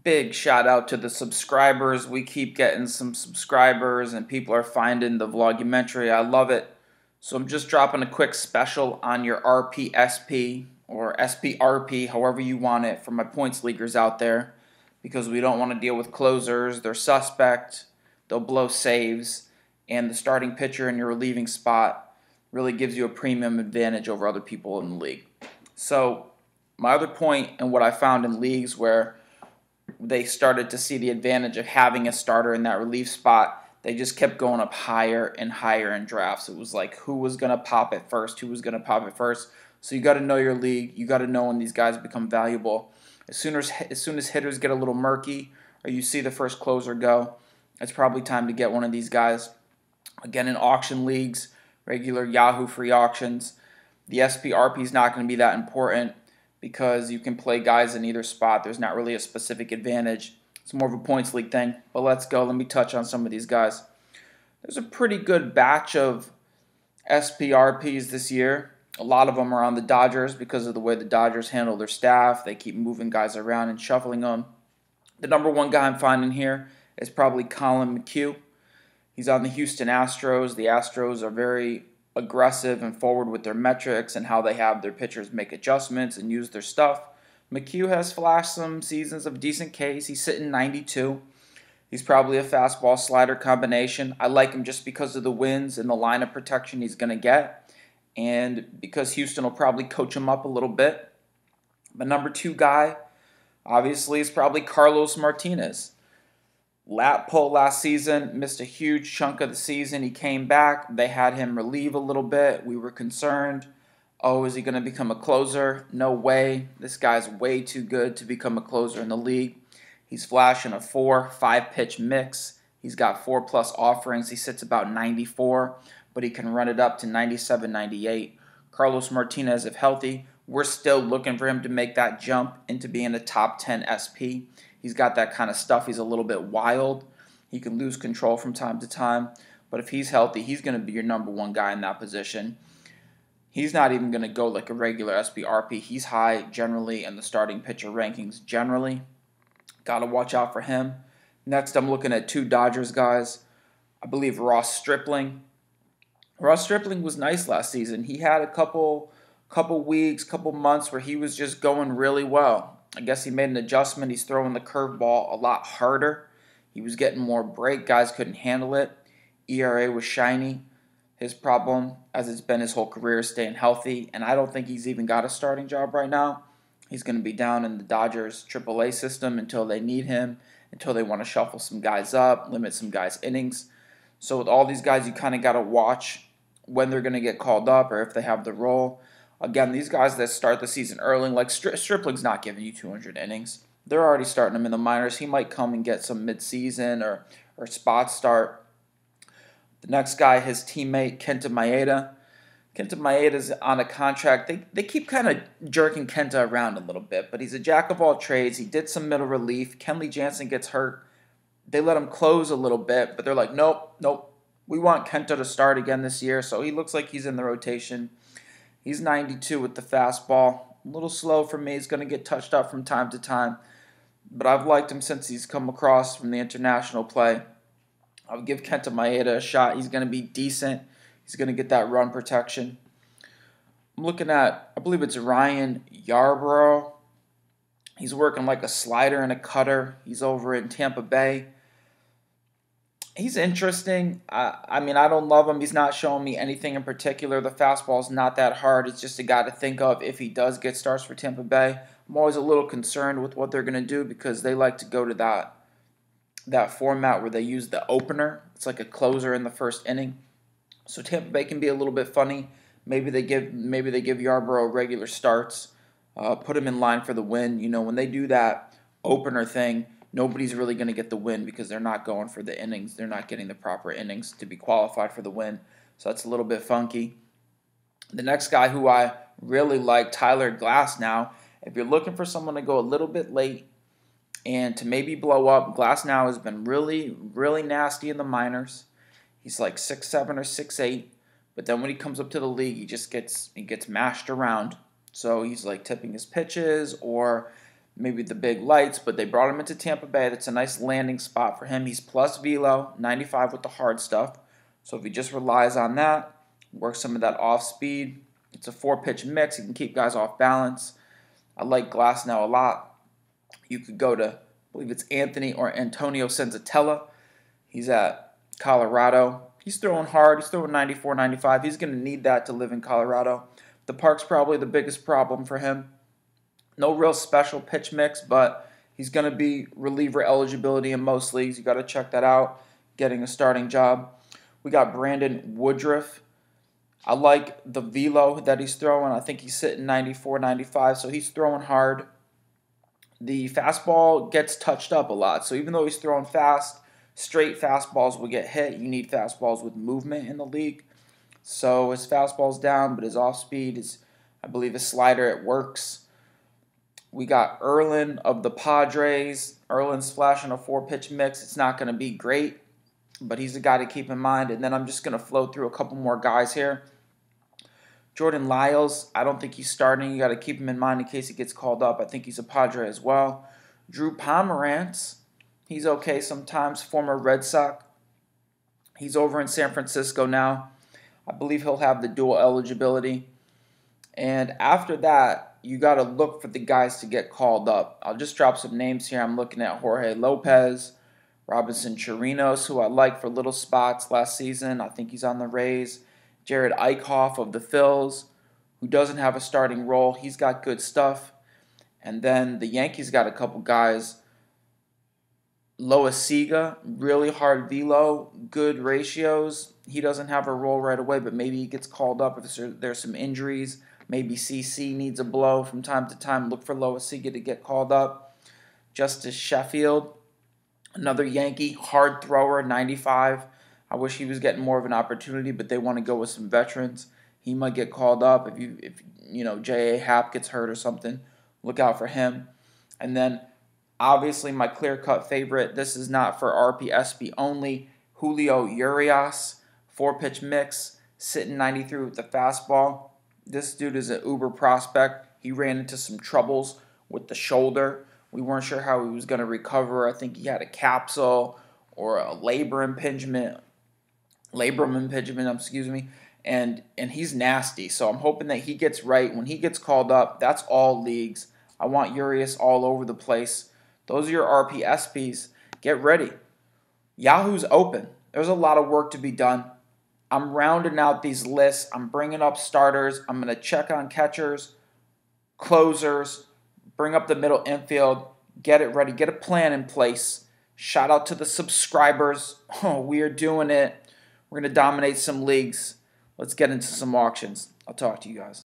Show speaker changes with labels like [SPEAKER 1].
[SPEAKER 1] Big shout out to the subscribers. We keep getting some subscribers and people are finding the vlogumentary. I love it. So I'm just dropping a quick special on your RPSP or SPRP, however you want it, for my points leaguers out there, because we don't want to deal with closers. They're suspect. They'll blow saves, and the starting pitcher in your relieving spot really gives you a premium advantage over other people in the league. So my other point, and what I found in leagues where they started to see the advantage of having a starter in that relief spot, they just kept going up higher and higher in drafts. It was like who was going to pop it first, who was going to pop it first. So you got to know your league. You got to know when these guys become valuable. As soon as hitters get a little murky or you see the first closer go, it's probably time to get one of these guys. Again, in auction leagues, regular Yahoo free auctions, the SPRP is not going to be that important because you can play guys in either spot. There's not really a specific advantage. It's more of a points league thing. But let's go. Let me touch on some of these guys. There's a pretty good batch of SPRPs this year. A lot of them are on the Dodgers because of the way the Dodgers handle their staff. They keep moving guys around and shuffling them. The number one guy I'm finding here is probably Colin McHugh. He's on the Houston Astros. The Astros are very aggressive and forward with their metrics and how they have their pitchers make adjustments and use their stuff. McHugh has flashed some seasons of decent Ks. He's sitting 92. He's probably a fastball slider combination. I like him just because of the wins and the line of protection he's going to get, and because Houston will probably coach him up a little bit. The number two guy, obviously, is probably Carlos Martinez. Lat pull last season, missed a huge chunk of the season. He came back. They had him relieve a little bit. We were concerned. Oh, is he going to become a closer? No way. This guy's way too good to become a closer in the league. He's flashing a 4-5 pitch mix. He's got 4+ offerings. He sits about 94, but he can run it up to 97, 98. Carlos Martinez, if healthy, we're still looking for him to make that jump into being a top 10 SP. He's got that kind of stuff. He's a little bit wild. He can lose control from time to time. But if he's healthy, he's going to be your number one guy in that position. He's not even going to go like a regular SPRP. He's high generally in the starting pitcher rankings generally. Got to watch out for him. Next, I'm looking at two Dodgers guys. I believe Ross Stripling. Ross Stripling was nice last season. He had a couple weeks, couple months where he was just going really well. I guess he made an adjustment. He's throwing the curveball a lot harder. He was getting more break. Guys couldn't handle it. ERA was shiny. His problem, as it's been his whole career, is staying healthy, and I don't think he's even got a starting job right now. He's going to be down in the Dodgers AAA system until they need him, until they want to shuffle some guys up, limit some guys' innings. So with all these guys, you kind of got to watch when they're going to get called up or if they have the role. Again, these guys that start the season early, like Stripling's not giving you 200 innings. They're already starting him in the minors. He might come and get some midseason or spot start. The next guy, his teammate, Kenta Maeda. Kenta Maeda's on a contract. They keep kind of jerking Kenta around a little bit, but he's a jack of all trades. He did some middle relief. Kenley Jansen gets hurt. They let him close a little bit, but they're like, nope. We want Kenta to start again this year, so he looks like he's in the rotation. He's 92 with the fastball. A little slow for me. He's going to get touched up from time to time, but I've liked him since he's come across from the international play. I'll give Kenta Maeda a shot. He's going to be decent. He's going to get that run protection. I'm looking at, I believe it's Ryan Yarbrough. He's working like a slider and a cutter. He's over in Tampa Bay. He's interesting. I mean, I don't love him. He's not showing me anything in particular. The fastball's not that hard. It's just a guy to think of if he does get starts for Tampa Bay. I'm always a little concerned with what they're going to do because they like to go to that format where they use the opener. It's like a closer in the first inning. So Tampa Bay can be a little bit funny. Maybe they give Yarbrough regular starts, put him in line for the win. You know, when they do that opener thing, nobody's really going to get the win because they're not going for the innings. They're not getting the proper innings to be qualified for the win. So that's a little bit funky. The next guy who I really like, Tyler Glasnow. If you're looking for someone to go a little bit late and to maybe blow up, Glasnow has been really, really nasty in the minors. He's like 6'7" or 6'8", but then when he comes up to the league, he gets mashed around. So he's like tipping his pitches, or maybe the big lights, but they brought him into Tampa Bay. That's a nice landing spot for him. He's plus velo, 95 with the hard stuff. So if he just relies on that, works some of that off speed, it's a 4-pitch mix. He can keep guys off balance. I like Glasnow a lot. You could go to, I believe it's Anthony or Antonio Senzatella. He's at Colorado. He's throwing hard. He's throwing 94, 95. He's going to need that to live in Colorado. The park's probably the biggest problem for him. No real special pitch mix, but he's going to be reliever eligibility in most leagues. You got to check that out, getting a starting job. We got Brandon Woodruff. I like the velo that he's throwing. I think he's sitting 94, 95, so he's throwing hard. The fastball gets touched up a lot, so even though he's throwing fast, straight fastballs will get hit. You need fastballs with movement in the league. So his fastball's down, but his off-speed is, I believe, his slider, it works. We got Erlin of the Padres. Erlin's flashing a 4-pitch mix. It's not going to be great, but he's a guy to keep in mind. And then I'm just going to flow through a couple more guys here. Jordan Lyles, I don't think he's starting. You got to keep him in mind in case he gets called up. I think he's a Padre as well. Drew Pomerantz, he's okay sometimes, former Red Sox. He's over in San Francisco now. I believe he'll have the dual eligibility. And after that, you got to look for the guys to get called up. I'll just drop some names here. I'm looking at Jorge Lopez, Robinson Chirinos, who I like for little spots last season. I think he's on the Rays. Jared Eichhoff of the Phils, who doesn't have a starting role. He's got good stuff. And then the Yankees got a couple guys. Loaiziga, really hard velo, good ratios. He doesn't have a role right away, but maybe he gets called up if there's some injuries. Maybe CC needs a blow from time to time. Look for Loaiziga to get called up. Justice Sheffield, another Yankee, hard thrower, 95. I wish he was getting more of an opportunity, but they want to go with some veterans. He might get called up if J.A. Happ gets hurt or something. Look out for him. And then, obviously, my clear-cut favorite, this is not for RPSP only, Julio Urias, 4-pitch mix, sitting 93 with the fastball. This dude is an uber prospect. He ran into some troubles with the shoulder. We weren't sure how he was going to recover. I think he had a capsule or a labrum impingement, and he's nasty. So I'm hoping that he gets right. When he gets called up, that's all leagues. I want Urias all over the place. Those are your RPSPs. Get ready. Yahoo's open. There's a lot of work to be done. I'm rounding out these lists. I'm bringing up starters. I'm going to check on catchers, closers, bring up the middle infield, get it ready, get a plan in place. Shout out to the subscribers. Oh, we are doing it. We're going to dominate some leagues. Let's get into some auctions. I'll talk to you guys.